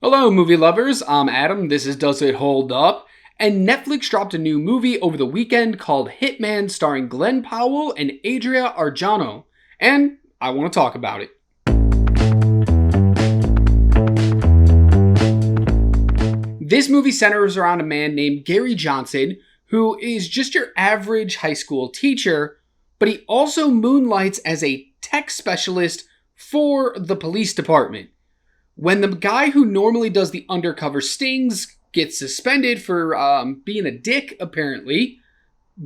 Hello, movie lovers. I'm Adam. This is Does It Hold Up? And Netflix dropped a new movie over the weekend called Hitman, starring Glen Powell and Adria Arjano. And I want to talk about it. This movie centers around a man named Gary Johnson, who is just your average high school teacher, but he also moonlights as a tech specialist for the police department. When the guy who normally does the undercover stings gets suspended for being a dick, apparently,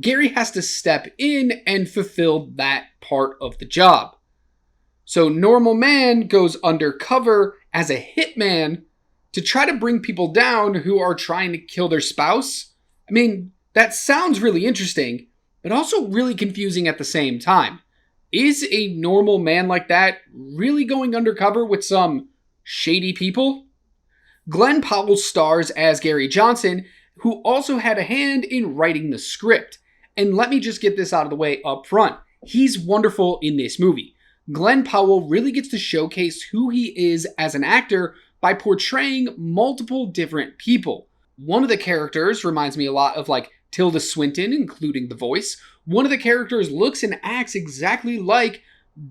Gary has to step in and fulfill that part of the job. So normal man goes undercover as a hitman to try to bring people down who are trying to kill their spouse. I mean, that sounds really interesting, but also really confusing at the same time. Is a normal man like that really going undercover with some shady people? Glen Powell stars as Gary Johnson, who also had a hand in writing the script. And let me just get this out of the way up front. He's wonderful in this movie. Glen Powell really gets to showcase who he is as an actor by portraying multiple different people. One of the characters reminds me a lot of like Tilda Swinton, including the voice. One of the characters looks and acts exactly like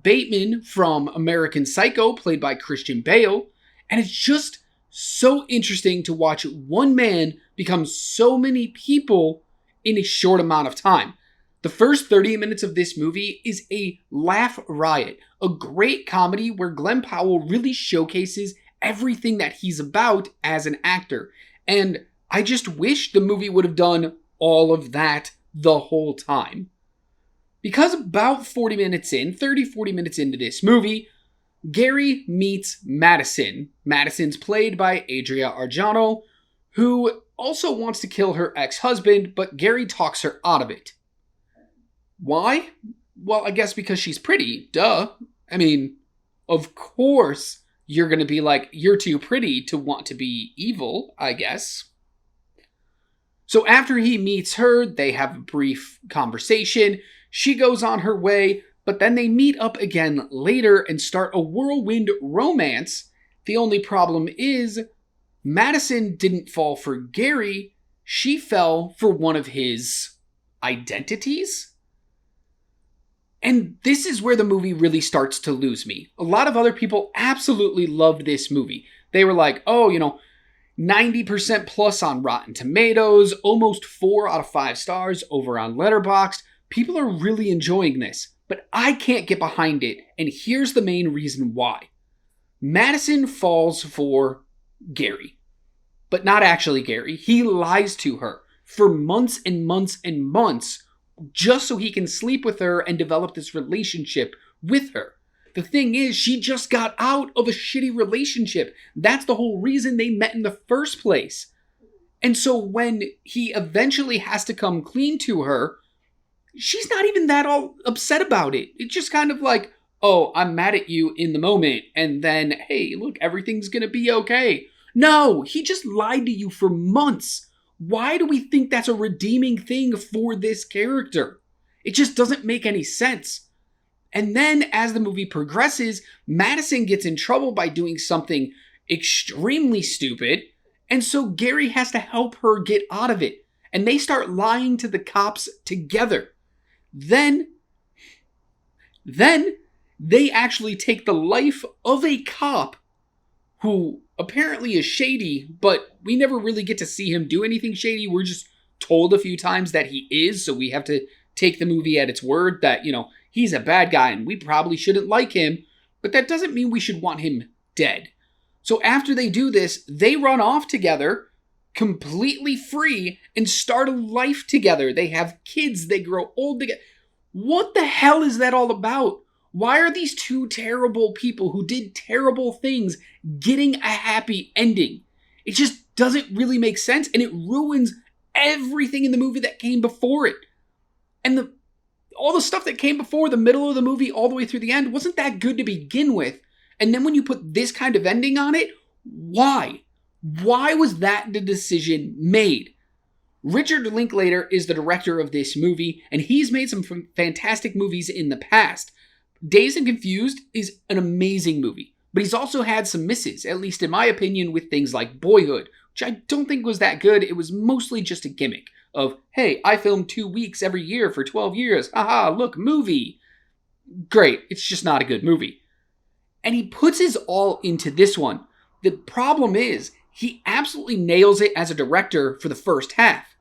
Bateman from American Psycho, played by Christian Bale. And it's just so interesting to watch one man become so many people in a short amount of time. The first 30 minutes of this movie is a laugh riot, a great comedy where Glen Powell really showcases everything that he's about as an actor. And I just wish the movie would have done all of that the whole time. Because about 40 minutes into this movie, Gary meets Madison. Madison's played by Adria Arjano, who also wants to kill her ex-husband, but Gary talks her out of it. Why? Well, I guess because she's pretty, duh. I mean, of course you're gonna be like, you're too pretty to want to be evil, I guess. So after he meets her, they have a brief conversation. She goes on her way, but then they meet up again later and start a whirlwind romance. The only problem is, Madison didn't fall for Gary, she fell for one of his identities? And this is where the movie really starts to lose me. A lot of other people absolutely loved this movie. They were like, 90% plus on Rotten Tomatoes, almost 4 out of 5 stars over on Letterboxd. People are really enjoying this, but I can't get behind it, and here's the main reason why. Madison falls for Gary, but not actually Gary. He lies to her for months and months and months just so he can sleep with her and develop this relationship with her. The thing is, she just got out of a shitty relationship. That's the whole reason they met in the first place. And so when he eventually has to come clean to her, she's not even that all upset about it. It's just kind of like, oh, I'm mad at you in the moment. And then, hey, look, everything's gonna be okay. No, he just lied to you for months. Why do we think that's a redeeming thing for this character? It just doesn't make any sense. And then as the movie progresses, Madison gets in trouble by doing something extremely stupid. And so Gary has to help her get out of it. And they start lying to the cops together. Then they actually take the life of a cop who apparently is shady, but we never really get to see him do anything shady. We're just told a few times that he is, so we have to take the movie at its word that, he's a bad guy and we probably shouldn't like him, but that doesn't mean we should want him dead. So after they do this, they run off together, completely free, and start a life together. They have kids, they grow old together. What the hell is that all about? Why are these two terrible people who did terrible things getting a happy ending? It just doesn't really make sense, and it ruins everything in the movie that came before it. And all the stuff that came before the middle of the movie all the way through the end wasn't that good to begin with. And then when you put this kind of ending on it, why? Why was that the decision made? Richard Linklater is the director of this movie, and he's made some fantastic movies in the past. Dazed and Confused is an amazing movie. But he's also had some misses, at least in my opinion, with things like Boyhood, which I don't think was that good. It was mostly just a gimmick of, hey, I film 2 weeks every year for 12 years. Haha, look, movie. Great, it's just not a good movie. And he puts his all into this one. The problem is, he absolutely nails it as a director for the first half.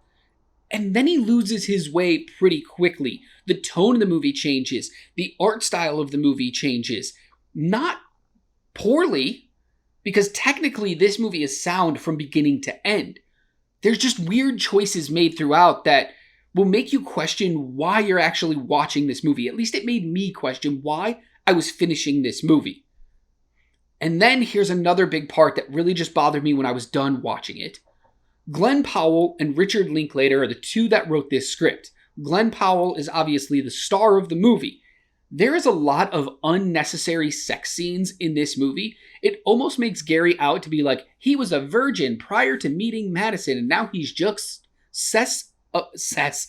And then he loses his way pretty quickly. The tone of the movie changes. The art style of the movie changes. Not poorly, because technically this movie is sound from beginning to end. There's just weird choices made throughout that will make you question why you're actually watching this movie. At least it made me question why I was finishing this movie. And then here's another big part that really just bothered me when I was done watching it. Glen Powell and Richard Linklater are the two that wrote this script. Glen Powell is obviously the star of the movie. There is a lot of unnecessary sex scenes in this movie. It almost makes Gary out to be like, he was a virgin prior to meeting Madison, and now he's just sex obsessed.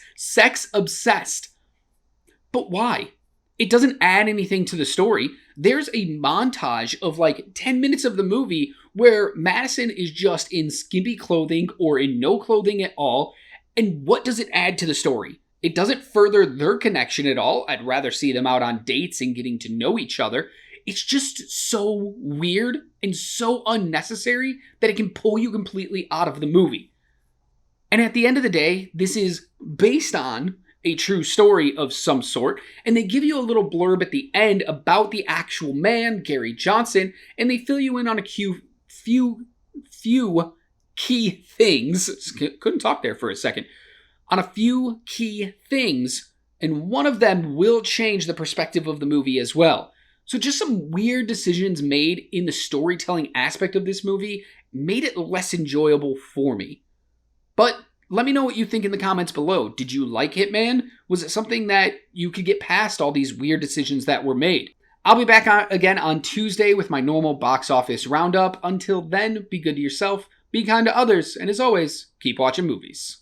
But why? It doesn't add anything to the story. There's a montage of like 10 minutes of the movie where Madison is just in skimpy clothing or in no clothing at all. And what does it add to the story? It doesn't further their connection at all. I'd rather see them out on dates and getting to know each other. It's just so weird and so unnecessary that it can pull you completely out of the movie. And at the end of the day, this is based on a true story of some sort, and they give you a little blurb at the end about the actual man, Gary Johnson, and they fill you in on a few key things. Couldn't talk there for a second. On a few key things, and one of them will change the perspective of the movie as well. So just some weird decisions made in the storytelling aspect of this movie made it less enjoyable for me. But let me know what you think in the comments below. Did you like Hitman? Was it something that you could get past all these weird decisions that were made? I'll be back again on Tuesday with my normal box office roundup. Until then, be good to yourself, be kind to others, and as always, keep watching movies.